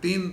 3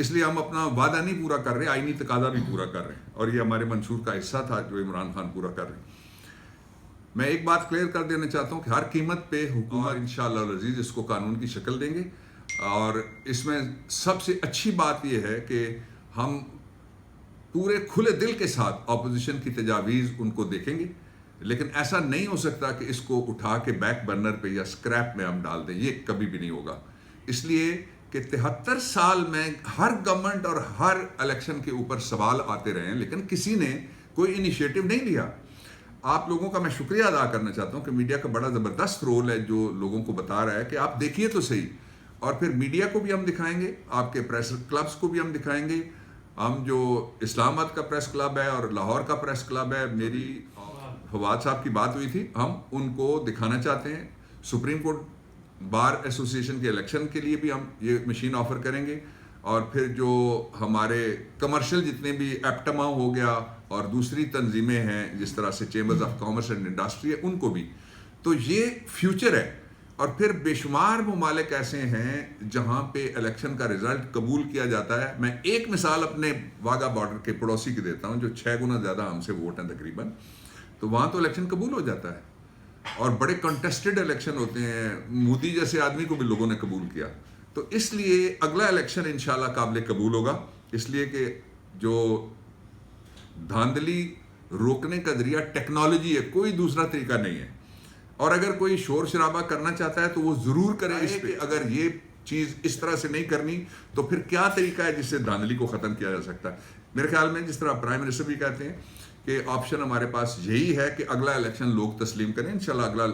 اس لیے ہم اپنا وعدہ نہیں پورا کر رہے, آئینی تقاضا بھی پورا کر رہے ہیں, اور یہ ہمارے منشور کا حصہ تھا جو عمران خان پورا کر رہے ہیں. میں ایک بات کلیئر کر دینا چاہتا ہوں کہ ہر قیمت پہ حکومت انشاءاللہ العزیز اس کو قانون کی شکل دیں گے, اور اس میں سب سے اچھی بات یہ ہے کہ ہم پورے کھلے دل کے ساتھ اپوزیشن کی تجاویز ان کو دیکھیں گے, لیکن ایسا نہیں ہو سکتا کہ اس کو اٹھا کے بیک برنر پہ یا اسکریپ میں ہم ڈال دیں, یہ کبھی بھی نہیں ہوگا. اس لیے کہ 73 سال میں ہر گورنمنٹ اور ہر الیکشن کے اوپر سوال آتے رہے ہیں, لیکن کسی نے کوئی انیشیٹو نہیں لیا. آپ لوگوں کا میں شکریہ ادا کرنا چاہتا ہوں کہ میڈیا کا بڑا زبردست رول ہے جو لوگوں کو بتا رہا ہے کہ آپ دیکھیے تو صحیح, اور پھر میڈیا کو بھی ہم دکھائیں گے, آپ کے پریس کلبز کو بھی ہم دکھائیں گے. ہم جو اسلام آباد کا پریس کلب ہے اور لاہور کا پریس کلب ہے, میری فواد صاحب کی بات ہوئی تھی, ہم ان کو دکھانا چاہتے ہیں. سپریم کورٹ بار ایسوسی ایشن کے الیکشن کے لیے بھی ہم یہ مشین آفر کریں گے, اور پھر جو ہمارے کمرشل جتنے بھی ایپٹما ہو گیا اور دوسری تنظیمیں ہیں جس طرح سے chambers of commerce and industry ہے, ان کو بھی. تو یہ فیوچر ہے. اور پھر بے شمار ممالک ایسے ہیں جہاں پہ الیکشن کا رزلٹ قبول کیا جاتا ہے. میں ایک مثال اپنے واگا بارڈر کے پڑوسی کی دیتا ہوں جو 6 گنا زیادہ ہم سے ووٹ ہیں تقریباً, تو وہاں تو الیکشن قبول ہو جاتا ہے, اور بڑے کنٹیسٹڈ الیکشن ہوتے ہیں. مودی جیسے آدمی کو بھی لوگوں نے قبول کیا. تو اس لیے اگلا الیکشن انشاءاللہ قابل قبول ہوگا, اس لیے کہ جو دھاندلی روکنے کا ذریعہ ٹیکنالوجی ہے, کوئی دوسرا طریقہ نہیں ہے. اور اگر کوئی شور شرابہ کرنا چاہتا ہے تو وہ ضرور کرے اس پہ. اگر یہ چیز اس طرح سے نہیں کرنی تو پھر کیا طریقہ ہے جس سے دھاندلی کو ختم کیا جا سکتا ہے. میرے خیال میں جس طرح پرائم منسٹر بھی کہتے ہیں کہ آپشن ہمارے پاس یہی ہے کہ اگلا الیکشن لوگ تسلیم کریں. انشاءاللہ اگلا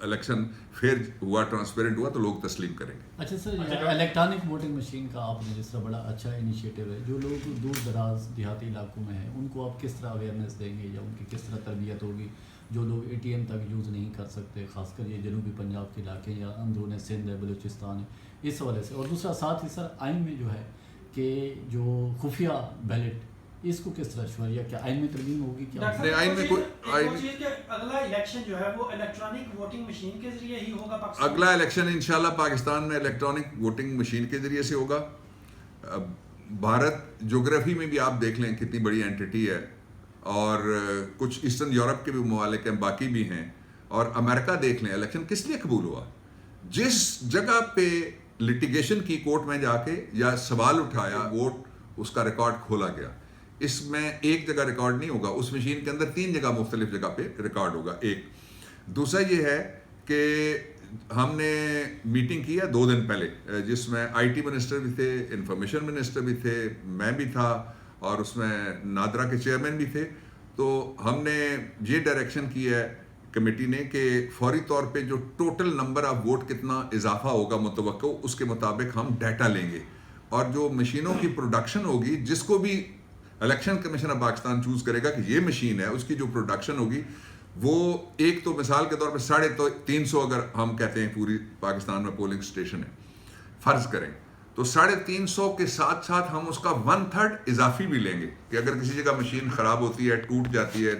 الیکشن پھر ہوا, ٹرانسپیرنٹ ہوا تو لوگ تسلیم کریں گے. اچھا سر, الیکٹرانک ووٹنگ مشین کا آپ نے جس طرح بڑا اچھا انیشیٹو ہے, جو لوگ دور دراز دیہاتی علاقوں میں ہیں ان کو آپ کس طرح اویئرنیس دیں گے یا ان کی کس طرح تربیت ہوگی, جو لوگ ATM تک یوز نہیں کر سکتے, خاص کر یہ جنوبی پنجاب کے علاقے یا اندرون سندھ ہے, بلوچستان ہے, اس حوالے سے. اور دوسرا ساتھ ہی سر آئین میں جو ہے کہ جو خفیہ بیلٹ, اس کو کس طرح شوریہ کیا آئین میں ترمیم ہوگی کیا؟ آئین میں کوئی اگلا الیکشن جو ہے وہ الیکٹرانک ووٹنگ مشین کے ذریعے ہی ہوگا. اگلا الیکشن انشاءاللہ پاکستان میں الیکٹرانک ووٹنگ مشین کے ذریعے سے ہوگا. بھارت جغرافی میں بھی آپ دیکھ لیں کتنی بڑی اینٹی ہے, اور کچھ ایسٹرن یورپ کے بھی ممالک ہیں, باقی بھی ہیں, اور امریکہ دیکھ لیں. الیکشن کس لیے قبول ہوا؟ جس جگہ پہ لٹیگیشن کی کورٹ میں جا کے یا سوال اٹھایا, ووٹ اس کا ریکارڈ کھولا گیا. اس میں ایک جگہ ریکارڈ نہیں ہوگا, اس مشین کے اندر 3 جگہ مختلف جگہ پہ ریکارڈ ہوگا. ایک دوسرا یہ ہے کہ ہم نے میٹنگ کی ہے 2 دن پہلے, جس میں IT منسٹر بھی تھے, انفارمیشن منسٹر بھی تھے, میں بھی تھا, اور اس میں نادرا کے چیئرمین بھی تھے. تو ہم نے یہ ڈائریکشن کی ہے کمیٹی نے کہ فوری طور پہ جو ٹوٹل نمبر آف ووٹ کتنا اضافہ ہوگا متوقع, اس کے مطابق ہم ڈیٹا لیں گے, اور جو مشینوں کی پروڈکشن ہوگی, جس کو بھی election commission of Pakistan choose کرے گا کہ یہ مشین ہے, اس کی جو پروڈکشن ہوگی وہ ایک تو مثال کے طور پہ 350 اگر ہم کہتے ہیں پوری پاکستان میں پولنگ اسٹیشن ہے, فرض کریں تو 350 کے ساتھ ساتھ ہم اس کا 1/3 اضافی بھی لیں گے کہ اگر کسی جگہ مشین خراب ہوتی ہے, ٹوٹ جاتی ہے,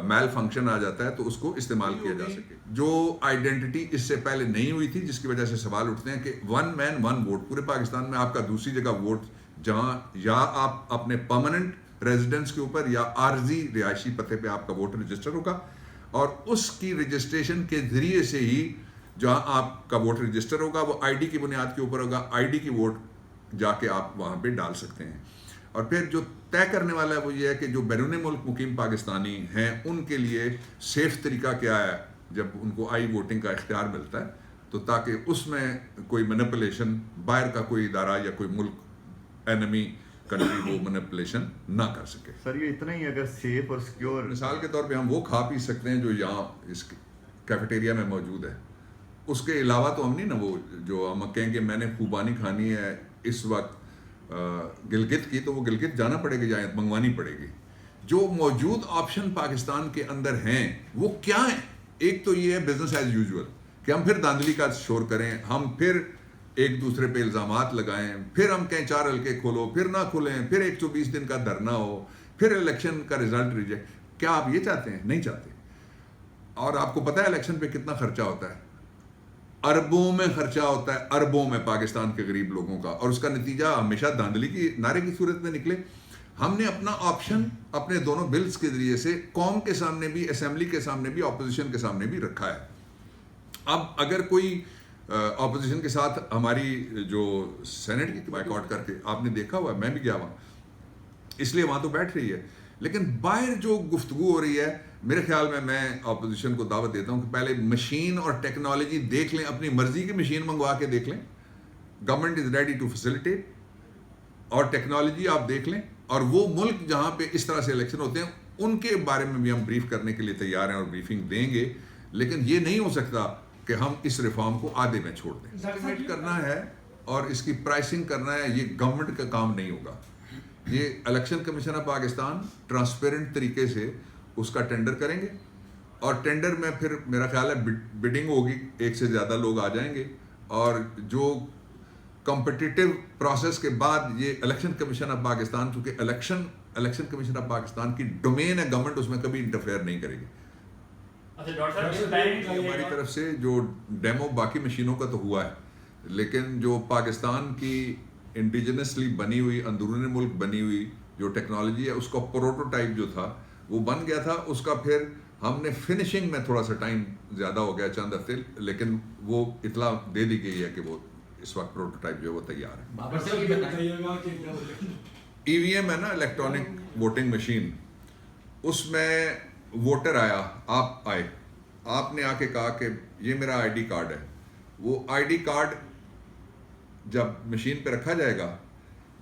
میل فنکشن آ جاتا ہے, تو اس کو استعمال کیا جا سکے. جو آئیڈینٹی اس سے پہلے نہیں ہوئی تھی, جس کی وجہ سے سوال اٹھتے ہیں کہ 1 مین 1 ووٹ, پورے پاکستان میں آپ کا دوسری جگہ ووٹ, جہاں یا آپ اپنے پرماننٹ ریزیڈنس کے اوپر یا عارضی رہائشی پتے پہ آپ کا ووٹ رجسٹر ہوگا, اور اس کی رجسٹریشن کے ذریعے سے ہی جہاں آپ کا ووٹ رجسٹر ہوگا وہ ID کی بنیاد کے اوپر ہوگا. ID کی ووٹ جا کے آپ وہاں پہ ڈال سکتے ہیں. اور پھر جو طے کرنے والا ہے وہ یہ ہے کہ جو بیرون ملک مقیم پاکستانی ہیں ان کے لیے سیف طریقہ کیا ہے جب ان کو ووٹنگ کا اختیار ملتا ہے, تو تاکہ اس میں کوئی مینپولیشن, باہر کا کوئی ادارہ یا کوئی ملک اینمی کنٹری وہ مینپولیشن نہ کر سکے. سر یہ اتنا ہی اگر سیف اور سیکیور, مثال کے طور پہ ہم وہ کھا پی سکتے ہیں جو یہاں اس کیفیٹیریا میں موجود ہے, اس کے علاوہ تو ہم نہیں نا, وہ جو ہم کہیں کہ میں نے خوبانی کھانی ہے اس وقت گلگت کی, تو وہ گلگت جانا پڑے گی یا منگوانی پڑے گی. جو موجود آپشن پاکستان کے اندر ہیں وہ کیا ہیں؟ ایک تو یہ ہے بزنس ایز یوزول کہ ہم پھر دھاندلی کا شور کریں, ہم پھر ایک دوسرے پہ الزامات لگائیں, پھر ہم کہیں 4 حلقے کھولو پھر نہ کھولیں, پھر 120 دن کا دھرنا ہو, پھر الیکشن کا رزلٹ ریجیکٹ. کیا آپ یہ چاہتے ہیں؟ نہیں چاہتے. اور آپ کو پتہ ہے الیکشن پہ کتنا خرچہ ہوتا ہے, اربوں میں خرچہ ہوتا ہے، اربوں میں پاکستان کے غریب لوگوں کا، اور اس کا نتیجہ ہمیشہ دھاندلی کی نعرے کی صورت میں نکلے۔ ہم نے اپنا آپشن اپنے دونوں بلز کے ذریعے سے قوم کے سامنے بھی، اسمبلی کے سامنے بھی، اپوزیشن کے سامنے بھی رکھا ہے۔ اب اگر کوئی اپوزیشن کے ساتھ ہماری جو سینٹ کی بائیکاٹ کر کے، آپ نے دیکھا ہوا ہے، میں بھی گیا ہوا، اس لیے وہاں تو بیٹھ رہی ہے، لیکن باہر جو گفتگو ہو رہی ہے، میرے خیال میں اپوزیشن کو دعوت دیتا ہوں کہ پہلے مشین اور ٹیکنالوجی دیکھ لیں، اپنی مرضی کی مشین منگوا کے دیکھ لیں، government is ready to facilitate, اور ٹیکنالوجی آپ دیکھ لیں، اور وہ ملک جہاں پہ اس طرح سے الیکشن ہوتے ہیں ان کے بارے میں بھی ہم بریف کرنے کے لیے تیار ہیں اور بریفنگ دیں گے، لیکن یہ نہیں ہو سکتا کہ ہم اس ریفارم کو آدھے میں چھوڑ دیں۔ اسٹیمیٹ کرنا ہے اور اس کی پرائسنگ کرنا ہے، یہ گورنمنٹ کا کام نہیں ہوگا، یہ election commission of Pakistan transparent طریقے سے اس کا ٹینڈر کریں گے، اور ٹینڈر میں پھر میرا خیال ہے بڈنگ ہوگی، ایک سے زیادہ لوگ آ جائیں گے، اور جو کمپٹیٹیو پروسیس کے بعد یہ الیکشن کمیشن آف پاکستان، چونکہ الیکشن کمیشن آف پاکستان کی ڈومین ہے، گورنمنٹ اس میں کبھی انٹرفیئر نہیں کرے گی۔ ہماری طرف سے جو ڈیمو باقی مشینوں کا تو ہوا ہے، لیکن جو پاکستان کی انڈیجنسلی بنی ہوئی، اندرون ملک بنی ہوئی جو ٹیکنالوجی ہے، اس کا پروٹوٹائپ جو تھا وہ بن گیا تھا، اس کا پھر ہم نے فنشنگ میں تھوڑا سا ٹائم زیادہ ہو گیا، چند ہفتے، لیکن وہ اطلاع دے دی گئی ہے کہ وہ اس وقت پروٹوٹائپ جو ہے وہ تیار ہے۔ ای وی ایم ہے نا، الیکٹرانک ووٹنگ مشین، اس میں ووٹر آیا، آپ آئے، آپ نے آ کے کہا کہ یہ میرا آئی ڈی کارڈ ہے، وہ آئی ڈی کارڈ جب مشین پہ رکھا جائے گا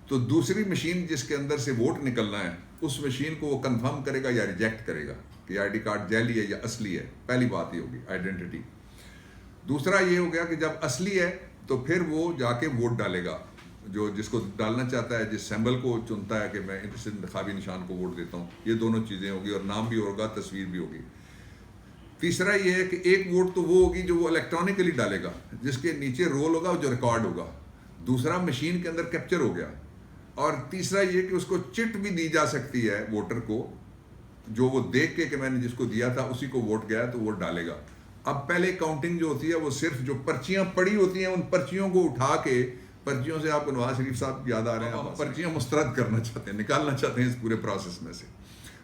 تو دوسری مشین جس کے اندر سے ووٹ نکلنا ہے، اس مشین کو وہ کنفرم کرے گا یا ریجیکٹ کرے گا کہ آئی ڈی کارڈ جعلی ہے یا اصلی ہے۔ پہلی بات یہ ہوگی آئیڈینٹی۔ دوسرا یہ ہو گیا کہ جب اصلی ہے تو پھر وہ جا کے ووٹ ڈالے گا، جو جس کو ڈالنا چاہتا ہے، جس سیمبل کو چنتا ہے کہ میں اس انتخابی نشان کو ووٹ دیتا ہوں، یہ دونوں چیزیں ہوگی، اور نام بھی ہوگا، تصویر بھی ہوگی۔ تیسرا یہ ہے کہ ایک ووٹ تو وہ ہوگی جو وہ الیکٹرانکلی ڈالے گا، جس کے نیچے رول ہوگا جو ریکارڈ ہوگا، دوسرا مشین کے اندر کیپچر ہو گیا، اور تیسرا یہ کہ اس کو چٹ بھی دی جا سکتی ہے ووٹر کو، جو وہ دیکھ کے کہ میں نے جس کو دیا تھا اسی کو ووٹ گیا تو ووٹ ڈالے گا۔ اب پہلے کاؤنٹنگ جو ہوتی ہے وہ صرف جو پرچیاں پڑی ہوتی ہیں ان پرچیوں کو اٹھا کے، پرچیوں سے آپ کو نواز شریف صاحب یاد آ رہے ہیں، آپ پرچیاں مسترد کرنا چاہتے ہیں، نکالنا چاہتے ہیں اس پورے پروسیس میں سے،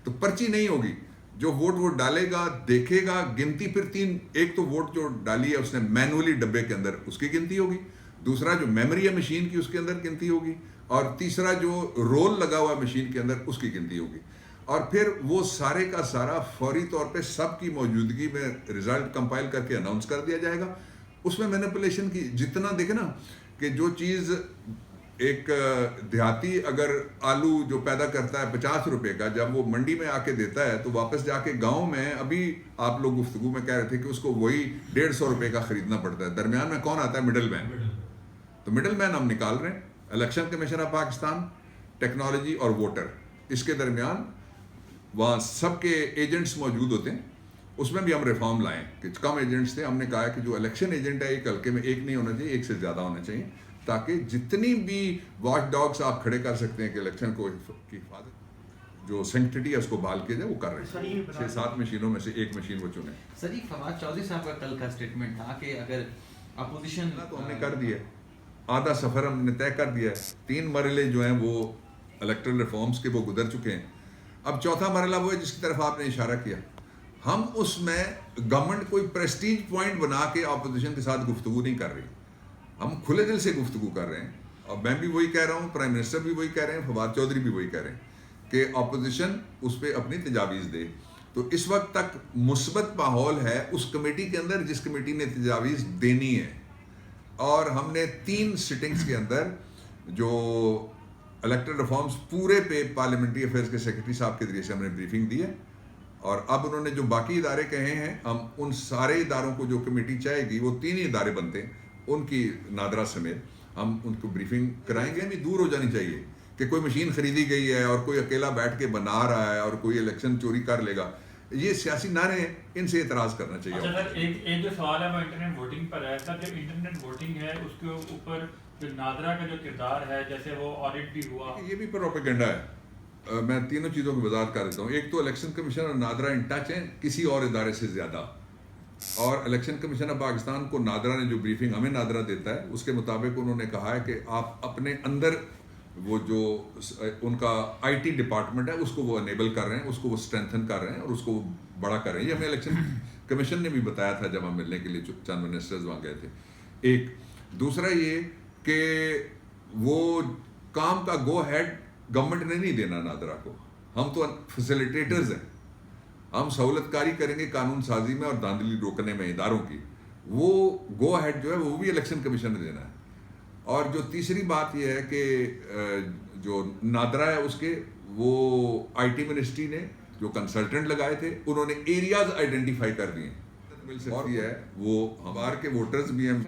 تو پرچی نہیں ہوگی، جو ووٹ وہ ڈالے گا، دیکھے گا، گنتی پھر تین، ایک تو ووٹ جو ڈالی ہے اس نے مینولی ڈبے کے اندر، اس کی گنتی ہوگی، دوسرا جو میموری ہے مشین کی اس کے اندر گنتی ہوگی، اور تیسرا جو رول لگا ہوا ہے مشین کے اندر اس کی گنتی ہوگی، اور پھر وہ سارے کا سارا فوری طور پہ سب کی موجودگی میں رزلٹ کمپائل کر کے اناؤنس کر دیا جائے گا۔ اس میں مینیپولیشن کی جتنا دیکھیں نا، کہ جو چیز ایک دیہاتی اگر آلو جو پیدا کرتا ہے 50 روپے کا، جب وہ منڈی میں آ کے دیتا ہے تو واپس جا کے گاؤں میں، ابھی آپ لوگ گفتگو میں کہہ رہے تھے کہ اس کو وہی 150 روپے کا خریدنا پڑتا ہے، درمیان میں کون آتا ہے؟ Middle man. تو مڈل مین ہم نکال رہے ہیں، election commission of Pakistan, technology اور ووٹر، اس کے درمیان وہاں سب کے ایجنٹس موجود ہوتے ہیں، اس میں بھی ہم ریفارم لائیں کہ کم ایجنٹس تھے، ہم نے کہا ہے کہ جو الیکشن ایجنٹ ہے ایک حلقے میں ایک نہیں ہونا چاہیے، ایک سے زیادہ ہونا چاہیے، تاکہ جتنی بھی واچ ڈاگس آپ کھڑے کر سکتے ہیں کہ الیکشن کو کی حفاظت، جو سینکٹیٹی ہے اس کو بحال کیا جائے، وہ کر رہے ہیں۔ 6-7 مشینوں میں سے ایک مشین وہ چنیں۔ سر یہ فواد چودھری صاحب کا کل کا اسٹیٹمنٹ تھا کہ اگر اپوزیشن، تو ہم نے کر دیا، آدھا سفر ہم نے طے کر دیا ہے، 3 مرحلے جو ہیں وہ الیکٹرل ریفارمز کے وہ گزر چکے ہیں، اب چوتھا مرحلہ وہ ہے جس کی طرف آپ نے اشارہ کیا، ہم اس میں گورنمنٹ کوئی پریسٹیج پوائنٹ بنا کے اپوزیشن کے ساتھ گفتگو نہیں کر رہی، ہم کھلے دل سے گفتگو کر رہے ہیں، اور میں بھی وہی کہہ رہا ہوں، پرائم منسٹر بھی وہی کہہ رہے ہیں، فواد چودھری بھی وہی کہہ رہے ہیں کہ اپوزیشن اس پہ اپنی تجاویز دے۔ تو اس وقت تک مثبت ماحول ہے اس کمیٹی کے اندر جس کمیٹی نے تجاویز دینی ہے، اور ہم نے 3 سٹنگز کے اندر جو الیکٹرل ریفارمز پورے پہ پارلیمنٹری افیئرز کے سیکرٹری صاحب کے ذریعے سے ہم نے بریفنگ دی ہے، اور اب انہوں نے جو باقی ادارے کہے ہیں، ہم ان سارے اداروں کو جو کمیٹی چاہے گی، وہ 3 ہی ادارے بنتے ہیں، ان کی نادرا سمیت ہم ان کو بریفنگ کرائیں گے۔ بھی دور ہو جانی چاہیے کہ کوئی مشین خریدی گئی ہے اور کوئی اکیلا بیٹھ کے بنا رہا ہے اور کوئی الیکشن چوری کر لے گا، یہ سیاسی نعرے ہیں، ان سے اعتراض کرنا چاہیے۔ اچھا سر، ایک جو سوال ہے وہ انٹرنیٹ ووٹنگ پر ہے سر، جو انٹرنیٹ ووٹنگ ہے اس کے اوپر جو نادرا کا جو کردار ہے، جیسے وہ آڈٹ بھی ہوا، یہ بھی پروپیگنڈا ہے۔ میں تینوں چیزوں کی وضاحت کر دیتا ہوں۔ ایک تو الیکشن کمیشن اور نادرا ان ٹچ ہیں کسی اور ادارے سے زیادہ، اور الیکشن کمیشن آف پاکستان کو نادرا نے جو بریفنگ ہمیں نادرا دیتا ہے اس کے مطابق انہوں نے کہا ہے کہ آپ اپنے اندر وہ جو ان کا آئی ٹی ڈپارٹمنٹ ہے اس کو وہ انیبل کر رہے ہیں, اس کو وہ اسٹرینتھن کر رہے ہیں اور اس کو وہ بڑا کر رہے ہیں. یہ ہمیں الیکشن کمیشن نے بھی بتایا تھا جب ہم ملنے کے لیے چند منسٹرز وہاں گئے تھے. ایک دوسرا یہ کہ وہ کام کا گو ہیڈ گورنمنٹ نے نہیں دینا نادرا کو, ہم تو فیسیلیٹیٹرز ہیں, ہم سہولت کاری کریں گے قانون سازی میں اور دھاندلی روکنے میں اداروں کی. وہ گو ہیڈ جو ہے وہ بھی الیکشن کمیشن نے دینا ہے. اور جو تیسری بات یہ ہے کہ جو نادرا ہے اس کے وہ آئی ٹی منسٹری نے جو کنسلٹنٹ لگائے تھے انہوں نے ایریاز آئیڈینٹیفائی کر دیے مل سکتی ہے. وہ ہمارے کے ووٹرز بھی ہیں